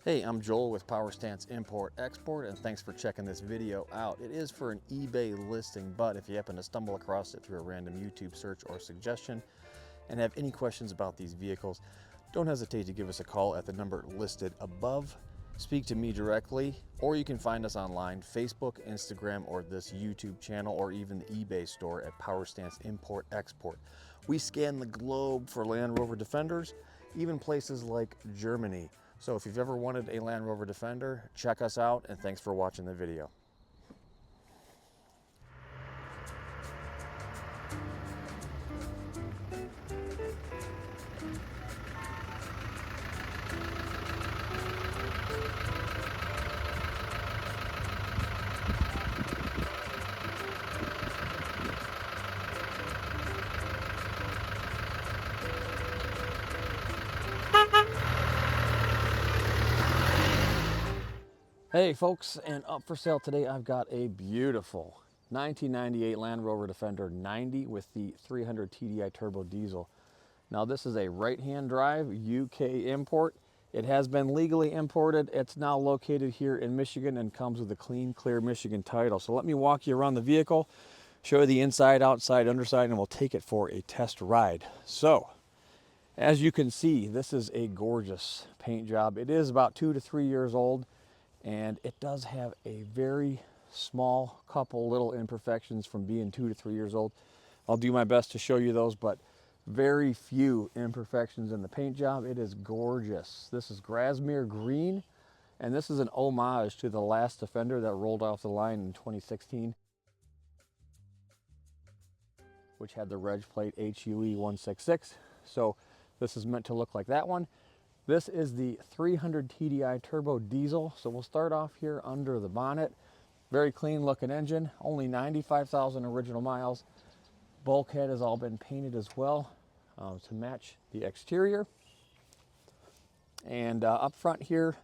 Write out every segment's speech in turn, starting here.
Hey, I'm Joel with Power Stance Import Export, and thanks for checking this video out. It is for an eBay listing, but if you happen to stumble across it through a random YouTube search or suggestion and have any questions about these vehicles, don't hesitate to give us a call at the number listed above. Speak to me directly, or you can find us online, Facebook, Instagram, or this YouTube channel, or even the eBay store at Power Stance Import Export. We scan the globe for Land Rover Defenders, even places like Germany. So if you've ever wanted a Land Rover Defender, check us out, and thanks for watching the video. Hey folks, and up for sale today I've got a beautiful 1998 Land Rover Defender 90 with the 300 TDI turbo diesel. Now this is a right-hand drive UK import. It has been legally imported. It's now located here in Michigan and comes with a clean, clear Michigan title. So let me walk you around the vehicle, show you the inside, outside, underside, and we'll take it for a test ride. So, as you can see, this is a gorgeous paint job. It is about 2 to 3 years old, and it does have a very small couple little imperfections from being 2 to 3 years old. I'll do my best to show you those, but very few imperfections in the paint job. It is gorgeous. This is Grasmere green, and this is an homage to the last Defender that rolled off the line in 2016, which had the reg plate HUE 166. So this is meant to look like that one. This is the 300 TDI turbo diesel. So we'll start off here under the bonnet. Very clean looking engine, only 95,000 original miles. Bulkhead has all been painted as well to match the exterior. And up front here,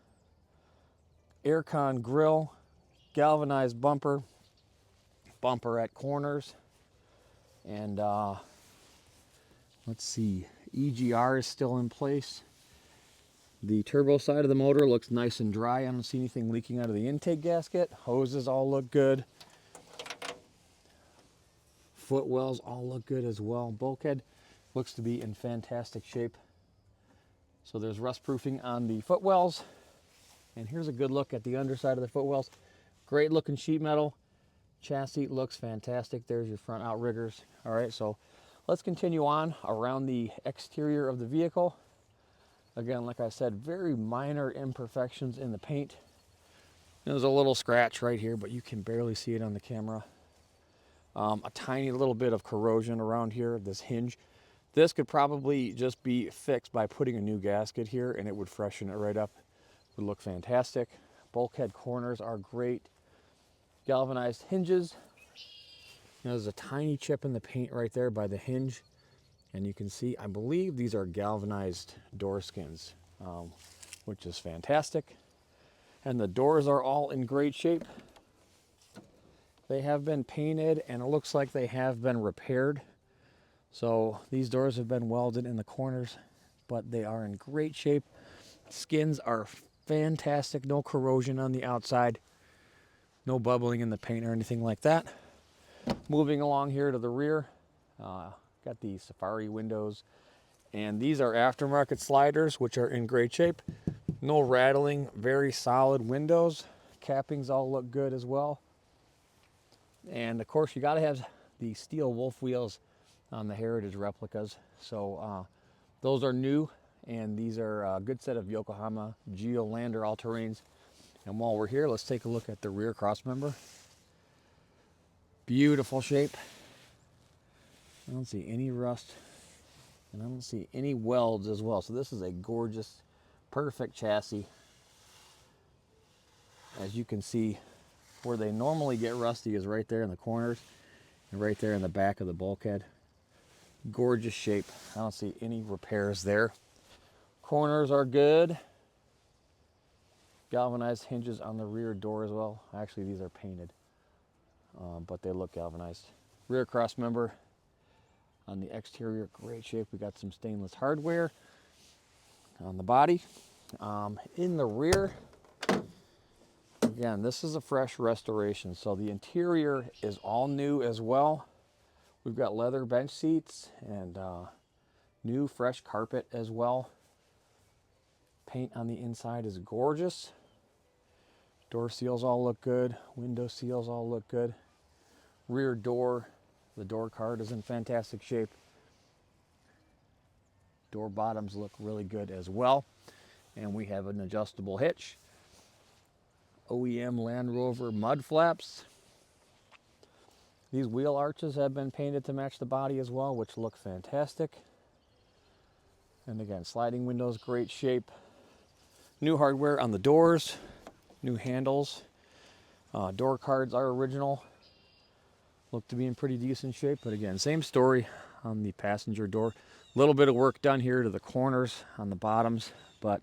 aircon grille, galvanized bumper, bumper at corners, and let's see, EGR is still in place. The turbo side of the motor looks nice and dry. I don't see anything leaking out of the intake gasket. Hoses all look good. Footwells all look good as well. Bulkhead looks to be in fantastic shape. So there's rust proofing on the footwells. And here's a good look at the underside of the footwells. Great looking sheet metal. Chassis looks fantastic. There's your front outriggers. All right, so let's continue on around the exterior of the vehicle. Again, like I said, very minor imperfections in the paint. There's a little scratch right here, but you can barely see it on the camera. A tiny little bit of corrosion around here, this hinge. This could probably just be fixed by putting a new gasket here, and it would freshen it right up. It would look fantastic. Bulkhead corners are great. Galvanized hinges. There's a tiny chip in the paint right there by the hinge. And you can see, I believe these are galvanized door skins, which is fantastic. And the doors are all in great shape. They have been painted, and it looks like they have been repaired. So these doors have been welded in the corners, but they are in great shape. Skins are fantastic, no corrosion on the outside, no bubbling in the paint or anything like that. Moving along here to the rear, got the Safari windows, and these are aftermarket sliders, which are in great shape. No rattling, very solid windows. Cappings all look good as well. And of course, you got to have the steel wolf wheels on the Heritage replicas. So those are new, and these are a good set of Yokohama Geolander all-terrains. And while we're here, let's take a look at the rear crossmember. Beautiful shape. I don't see any rust, and I don't see any welds as well. So this is a gorgeous, perfect chassis. As you can see, where they normally get rusty is right there in the corners and right there in the back of the bulkhead. Gorgeous shape. I don't see any repairs there. Corners are good. Galvanized hinges on the rear door as well. Actually, these are painted, but they look galvanized. Rear cross member on the exterior, great shape. We got some stainless hardware on the body. In the rear, again, this is a fresh restoration, so the interior is all new as well. We've got leather bench seats and new fresh carpet as well. Paint on the inside is gorgeous. Door seals all look good. Window seals all look good. Rear door, the door card is in fantastic shape. Door bottoms look really good as well. And we have an adjustable hitch. OEM Land Rover mud flaps. These wheel arches have been painted to match the body as well, which look fantastic. And again, sliding windows, great shape. New hardware on the doors, new handles. Door cards are original. Look to be in pretty decent shape, but again, same story on the passenger door. A little bit of work done here to the corners on the bottoms, but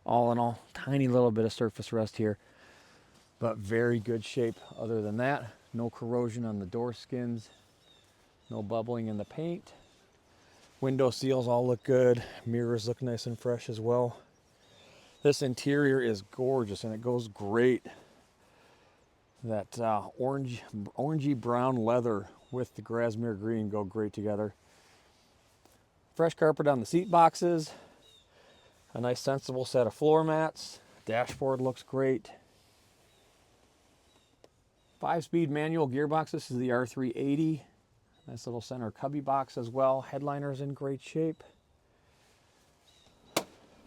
all in all, tiny little bit of surface rust here, but very good shape other than that. No corrosion on the door skins, no bubbling in the paint. Window seals all look good. Mirrors look nice and fresh as well. This interior is gorgeous and it goes great. That orangey brown leather with the Grasmere green go great together. Fresh carpet on the seat boxes. A nice sensible set of floor mats. Dashboard looks great. 5-speed manual gearbox. This is the R380. Nice little center cubby box as well. Headliner's in great shape.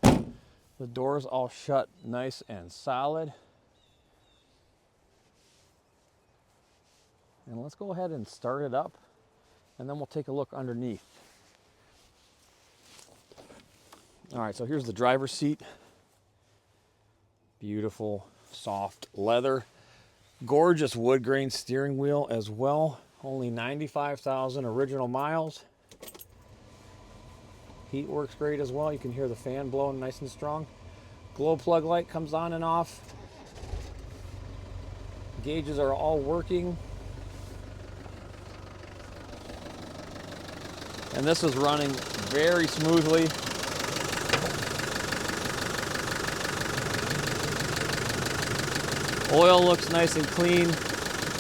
The doors all shut nice and solid. And let's go ahead and start it up, and then we'll take a look underneath. All right, so here's the driver's seat. Beautiful, soft leather. Gorgeous wood grain steering wheel as well. Only 95,000 original miles. Heat works great as well. You can hear the fan blowing nice and strong. Glow plug light comes on and off. Gauges are all working. And this is running very smoothly. Oil looks nice and clean.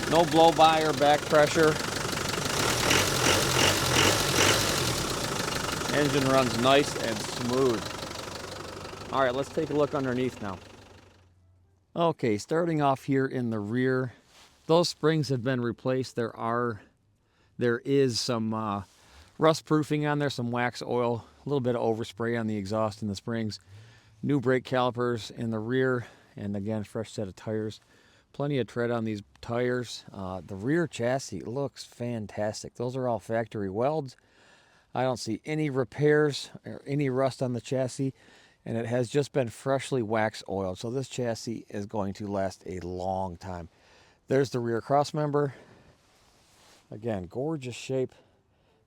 No blow by or back pressure. Engine runs nice and smooth. All right, let's take a look underneath now. Okay, starting off here in the rear, those springs have been replaced. There is some rust proofing on there, some wax oil, a little bit of overspray on the exhaust and the springs. New brake calipers in the rear, and again, fresh set of tires. Plenty of tread on these tires. The rear chassis looks fantastic. Those are all factory welds. I don't see any repairs or any rust on the chassis, and it has just been freshly wax oiled. So this chassis is going to last a long time. There's the rear cross member. Again, gorgeous shape.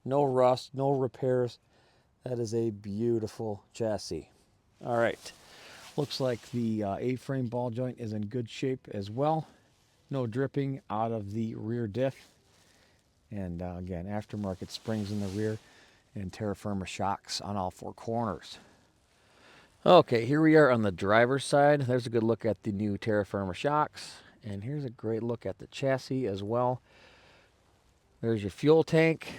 No rust, no repairs. That is a beautiful chassis. All right. Looks like the A-frame ball joint is in good shape as well. No dripping out of the rear diff. And again, aftermarket springs in the rear and terra firma shocks on all four corners. Okay, here we are on the driver's side. There's a good look at the new terra firma shocks. And here's a great look at the chassis as well. There's your fuel tank.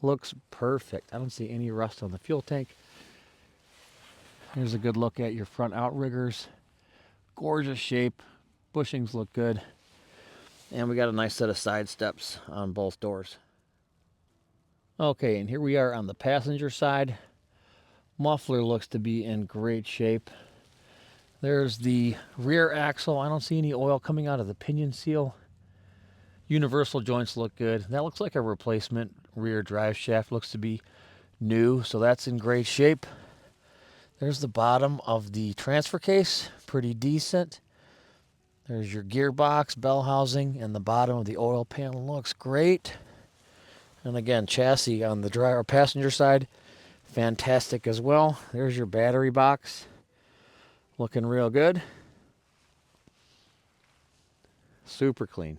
Looks perfect. I don't see any rust on the fuel tank. Here's a good look at your front outriggers. Gorgeous shape. Bushings look good. And we got a nice set of side steps on both doors. Okay, and here we are on the passenger side. Muffler looks to be in great shape. There's the rear axle. I don't see any oil coming out of the pinion seal. Universal joints look good. That looks like a replacement rear drive shaft. Looks to be new, so that's in great shape. There's the bottom of the transfer case. Pretty decent. There's your gearbox, bell housing, and the bottom of the oil pan looks great. And again, chassis on the driver passenger side, fantastic as well. There's your battery box, looking real good. Super clean.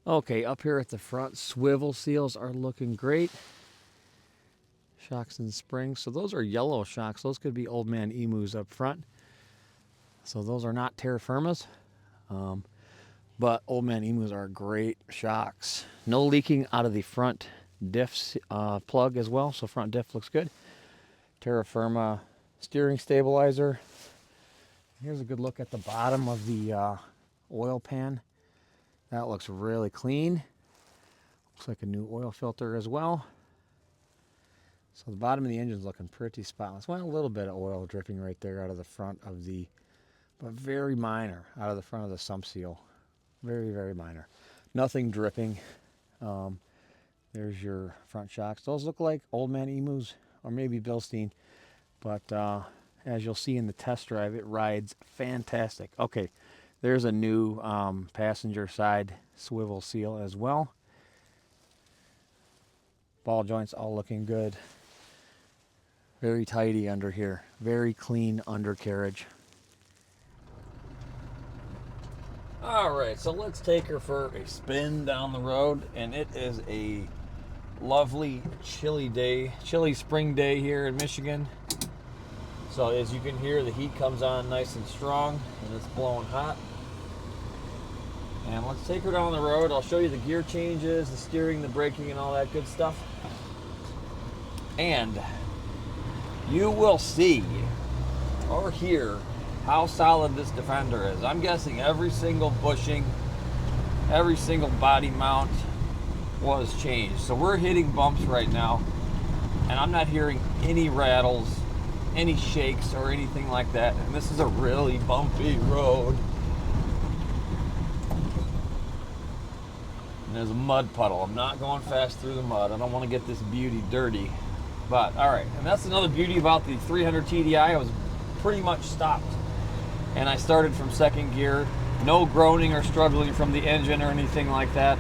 Okay, up here at the front, swivel seals are looking great. Shocks and springs. So those are yellow shocks. Those could be old man emus up front. So those are not terra firmas. But old man emus are great shocks. No leaking out of the front diff plug as well. So front diff looks good. Terra firma steering stabilizer. Here's a good look at the bottom of the oil pan. That looks really clean. Looks like a new oil filter as well. So the bottom of the engine's looking pretty spotless. Well, a little bit of oil dripping right there out of the front of the, but very minor, out of the front of the sump seal. Very, very minor. Nothing dripping. There's your front shocks. Those look like old man emus or maybe Bilstein. But as you'll see in the test drive, it rides fantastic. Okay, there's a new passenger side swivel seal as well. Ball joints all looking good. Very tidy under here. Very clean undercarriage. All right, so let's take her for a spin down the road, and it is a lovely chilly day, chilly spring day here in Michigan. So as you can hear, the heat comes on nice and strong, and it's blowing hot. And let's take her down the road. I'll show you the gear changes, the steering, the braking, and all that good stuff. And you will see or hear how solid this Defender is. I'm guessing every single bushing, every single body mount was changed. So we're hitting bumps right now, and I'm not hearing any rattles, any shakes, or anything like that. And this is a really bumpy road. And there's a mud puddle. I'm not going fast through the mud. I don't want to get this beauty dirty. But all right, and that's another beauty about the 300 TDI. I was pretty much stopped, and I started from second gear. No groaning or struggling from the engine or anything like that.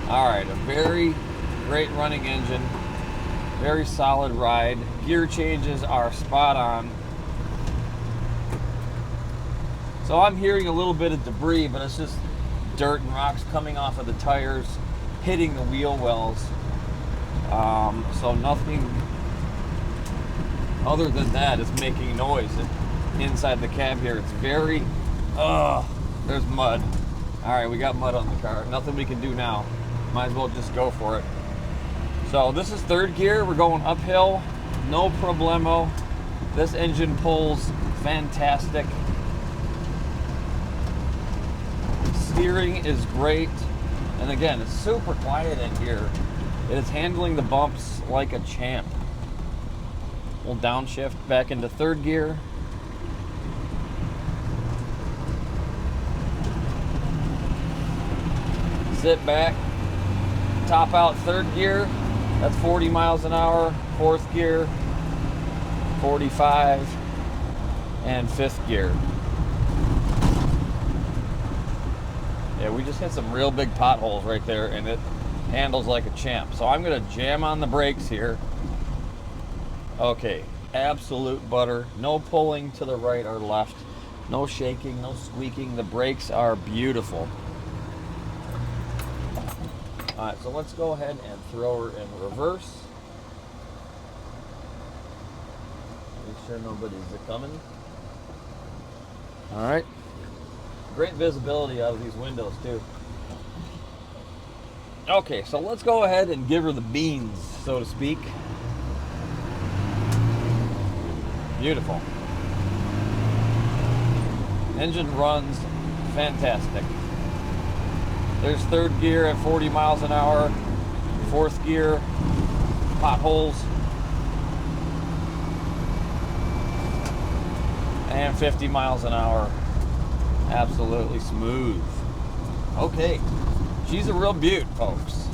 All right, a very great running engine, very solid ride. Gear changes are spot on. So I'm hearing a little bit of debris, but it's just dirt and rocks coming off of the tires, hitting the wheel wells. So nothing other than that is making noise inside the cab here. It's very, there's mud. All right, we got mud on the car. Nothing we can do now. Might as well just go for it. So this is third gear. We're going uphill, no problemo. This engine pulls fantastic. Steering is great. And again, it's super quiet in here. It is handling the bumps like a champ. We'll downshift back into third gear. Sit back, top out third gear. That's 40 miles an hour. Fourth gear, 45, and fifth gear. Yeah, we just hit some real big potholes right there, and it handles like a champ. So I'm gonna jam on the brakes here. Okay, absolute butter. No pulling to the right or left. No shaking, no squeaking. The brakes are beautiful. All right, so let's go ahead and throw her in reverse. Make sure nobody's coming. All right. Great visibility out of these windows too. Okay, so let's go ahead and give her the beans, so to speak. Beautiful. Engine runs fantastic. There's third gear at 40 miles an hour. Fourth gear, potholes. And 50 miles an hour. Absolutely smooth. Okay, she's a real beaut, folks.